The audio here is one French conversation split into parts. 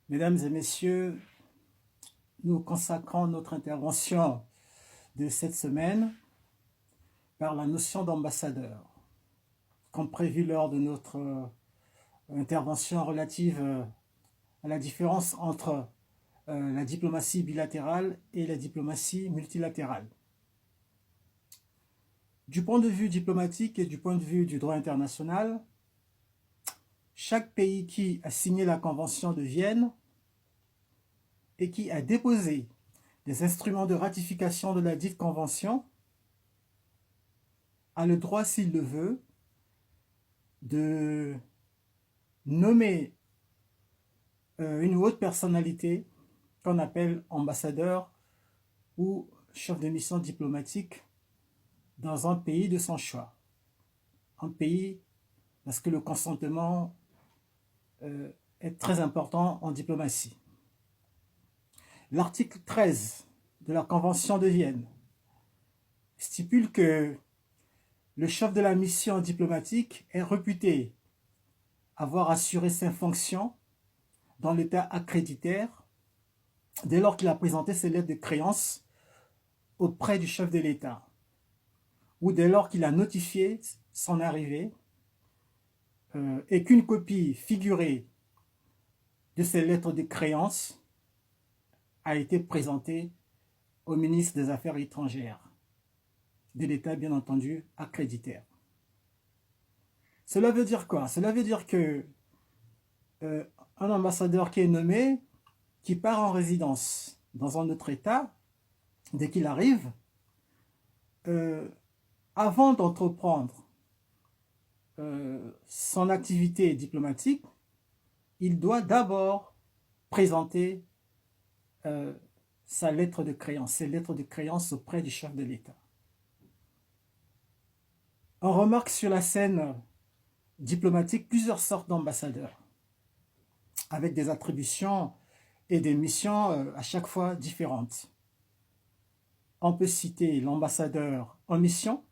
Mesdames et messieurs, nous consacrons notre intervention de cette semaine par la notion d'ambassadeur. Comme prévu lors de notre intervention relative à la différence entre la diplomatie bilatérale et la diplomatie multilatérale. Du point de vue diplomatique et du point de vue du droit international, chaque pays qui a signé la Convention de Vienne et qui a déposé des instruments de ratification de la dite convention a le droit, s'il le veut, de nommer une haute personnalité qu'on appelle ambassadeur ou chef de mission diplomatique dans un pays de son choix. Un pays, parce que le consentement est très important en diplomatie. L'article 13 de la Convention de Vienne stipule que le chef de la mission diplomatique est réputé avoir assuré ses fonctions dans l'état accréditaire dès lors qu'il a présenté ses lettres de créance auprès du chef de l'État ou dès lors qu'il a notifié son arrivée et qu'une copie figurée de ces lettres de créance a été présentée au ministre des Affaires étrangères de l'État, bien entendu, accréditaire. Cela veut dire quoi? Cela veut dire que un ambassadeur qui est nommé, qui part en résidence dans un autre État, dès qu'il arrive, avant d'entreprendre son activité diplomatique, il doit d'abord présenter sa lettre de créance, ses lettres de créance auprès du chef de l'État. On remarque sur la scène diplomatique plusieurs sortes d'ambassadeurs, avec des attributions et des missions à chaque fois différentes. On peut citer l'ambassadeur en mission,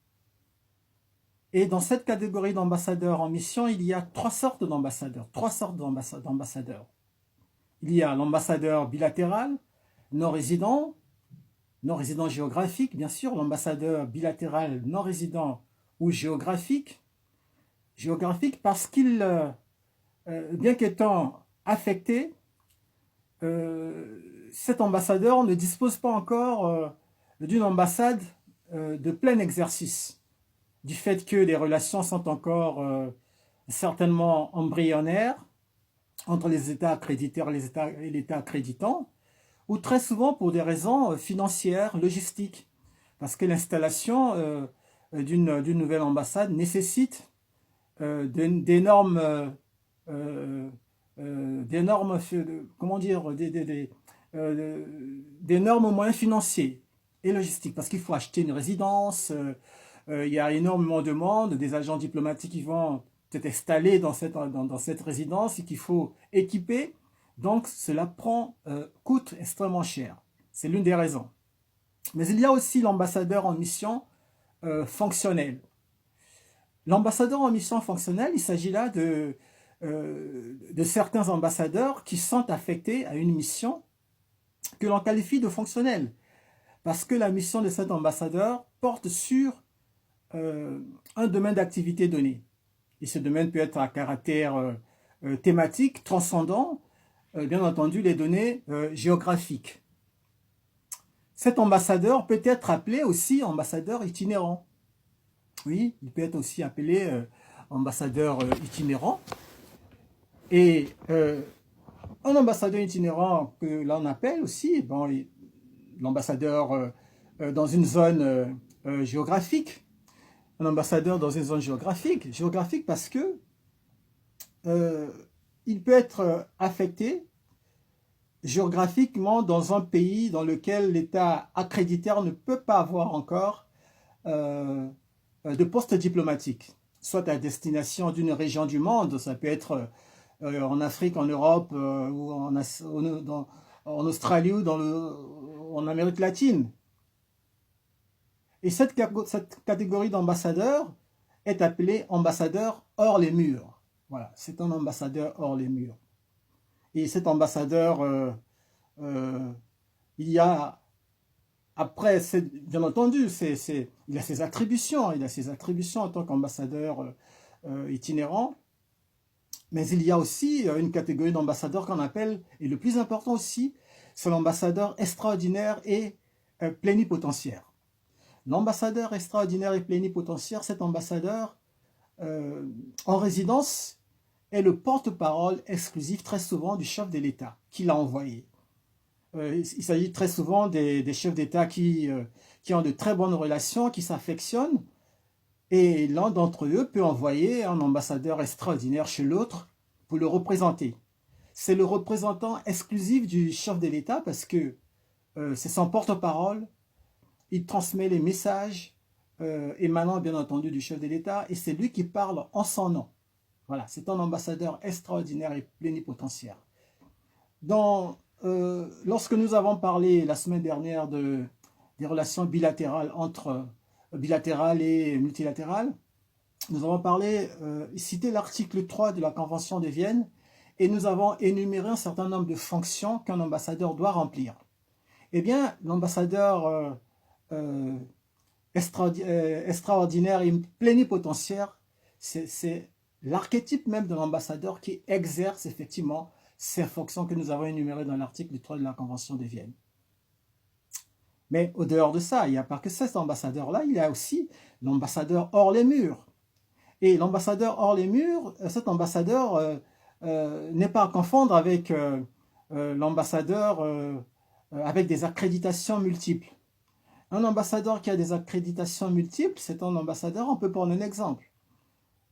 et dans cette catégorie d'ambassadeurs en mission, il y a trois sortes d'ambassadeurs. Il y a l'ambassadeur bilatéral, non-résident géographique, bien sûr, l'ambassadeur bilatéral non-résident ou géographique parce qu'il, bien qu'étant affecté, cet ambassadeur ne dispose pas encore d'une ambassade de plein exercice, du fait que les relations sont encore certainement embryonnaires entre les États accréditeurs et l'État accréditant, ou très souvent pour des raisons financières, logistiques, parce que l'installation d'une nouvelle ambassade nécessite d'énormes moyens financiers et logistiques, parce qu'il faut acheter une résidence, il y a énormément de monde, des agents diplomatiques qui vont être installés dans cette résidence et qu'il faut équiper. Donc cela coûte extrêmement cher. C'est l'une des raisons. Mais il y a aussi l'ambassadeur en mission fonctionnelle. L'ambassadeur en mission fonctionnelle, il s'agit là de certains ambassadeurs qui sont affectés à une mission que l'on qualifie de fonctionnelle. Parce que la mission de cet ambassadeur porte sur un domaine d'activité donné. Et ce domaine peut être à caractère thématique, transcendant, bien entendu, les données géographiques. Cet ambassadeur peut être appelé aussi ambassadeur itinérant. Oui, il peut être aussi appelé ambassadeur itinérant. Et un ambassadeur itinérant que l'on appelle aussi, bon, l'ambassadeur dans une zone géographique. Un ambassadeur dans une zone géographique parce que il peut être affecté géographiquement dans un pays dans lequel l'État accréditaire ne peut pas avoir encore de poste diplomatique, soit à destination d'une région du monde, ça peut être en Afrique, en Europe, ou en Australie ou en Amérique latine. Et cette catégorie d'ambassadeurs est appelée ambassadeur hors les murs. Voilà, c'est un ambassadeur hors les murs. Et cet ambassadeur, euh, il y a, après, bien entendu, il a ses attributions, en tant qu'ambassadeur itinérant, mais il y a aussi une catégorie d'ambassadeurs qu'on appelle, et le plus important aussi, c'est l'ambassadeur extraordinaire et plénipotentiaire. L'ambassadeur extraordinaire et plénipotentiaire, cet ambassadeur en résidence est le porte-parole exclusif très souvent du chef de l'État qui l'a envoyé. Il s'agit très souvent des chefs d'État qui ont de très bonnes relations, qui s'affectionnent, et l'un d'entre eux peut envoyer un ambassadeur extraordinaire chez l'autre pour le représenter. C'est le représentant exclusif du chef de l'État parce que c'est son porte-parole, il transmet les messages émanant bien entendu du chef de l'État et c'est lui qui parle en son nom. Voilà, c'est un ambassadeur extraordinaire et plénipotentiaire. Lorsque nous avons parlé la semaine dernière des relations bilatérales bilatérales et multilatérales, nous avons cité l'article 3 de la Convention de Vienne et nous avons énuméré un certain nombre de fonctions qu'un ambassadeur doit remplir. Eh bien, l'ambassadeur extraordinaire et plénipotentiaire, c'est l'archétype même de l'ambassadeur qui exerce effectivement ces fonctions que nous avons énumérées dans l'article 3 de la Convention de Vienne. Mais au dehors de ça, il n'y a pas que cet ambassadeur-là, il y a aussi l'ambassadeur hors les murs. Et l'ambassadeur hors les murs, cet ambassadeur n'est pas à confondre avec l'ambassadeur avec des accréditations multiples. Un ambassadeur qui a des accréditations multiples, c'est un ambassadeur, on peut prendre un exemple.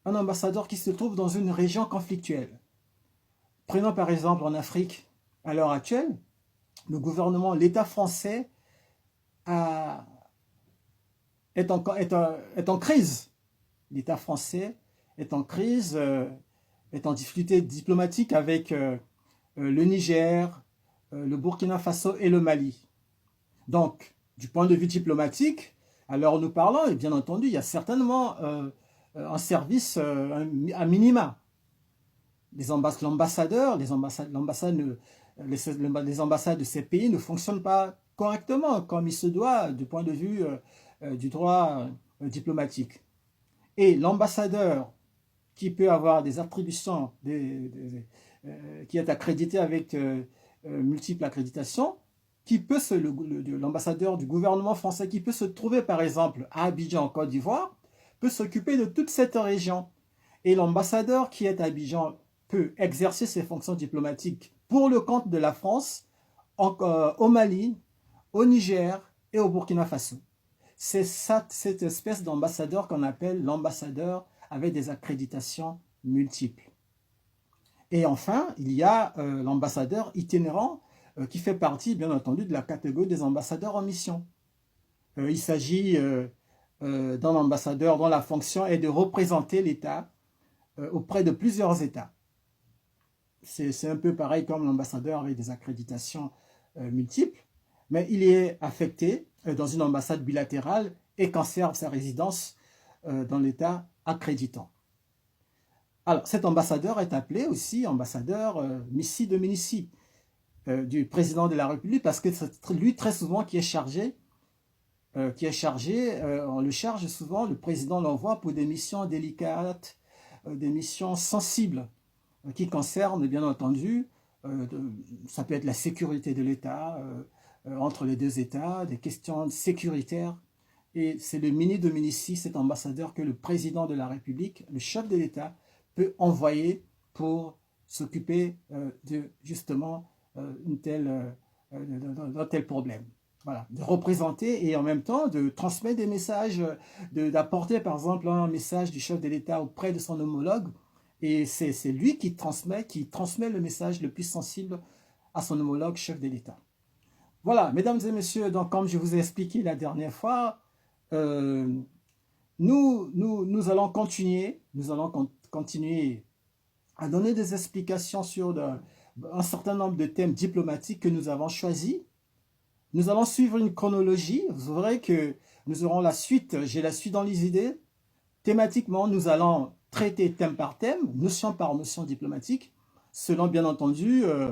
Un ambassadeur qui se trouve dans une région conflictuelle. Prenons par exemple en Afrique, à l'heure actuelle, le gouvernement, l'État français est en crise. L'État français est en crise, est en difficulté diplomatique avec le Niger, le Burkina Faso et le Mali. Donc, du point de vue diplomatique, alors nous parlons, et bien entendu, il y a certainement un service à minima. Les ambassades de ces pays ne fonctionnent pas correctement, comme il se doit du point de vue du droit diplomatique. Et l'ambassadeur qui peut avoir des attributions, qui est accrédité avec multiples accréditations, l'ambassadeur du gouvernement français qui peut se trouver par exemple à Abidjan en Côte d'Ivoire, peut s'occuper de toute cette région. Et l'ambassadeur qui est à Abidjan peut exercer ses fonctions diplomatiques pour le compte de la France au Mali, au Niger et au Burkina Faso. C'est cette espèce d'ambassadeur qu'on appelle l'ambassadeur avec des accréditations multiples. Et enfin, il y a l'ambassadeur itinérant qui fait partie, bien entendu, de la catégorie des ambassadeurs en mission. Il s'agit d'un ambassadeur dont la fonction est de représenter l'État auprès de plusieurs États. C'est un peu pareil comme l'ambassadeur avec des accréditations multiples, mais il est affecté dans une ambassade bilatérale et conserve sa résidence dans l'État accréditant. Alors, cet ambassadeur est appelé aussi ambassadeur missi dominici du président de la République parce que c'est lui très souvent qui est chargé, on le charge souvent, le président l'envoie pour des missions délicates, des missions sensibles qui concernent bien entendu, ça peut être la sécurité de l'État, entre les deux États, des questions sécuritaires. Et c'est le mini dominici, cet ambassadeur que le président de la République, le chef de l'État, peut envoyer pour s'occuper de justement d'un tel problème. Voilà, de représenter et en même temps de transmettre des messages, d'apporter par exemple un message du chef de l'État auprès de son homologue. Et c'est lui qui transmet le message le plus sensible à son homologue chef de l'État. Voilà, mesdames et messieurs, donc comme je vous ai expliqué la dernière fois, nous allons continuer à donner des explications sur un certain nombre de thèmes diplomatiques que nous avons choisis. Nous allons suivre une chronologie. Vous verrez que nous aurons la suite, j'ai la suite dans les idées. Thématiquement, nous allons traiter thème par thème, notion par notion diplomatique, selon bien entendu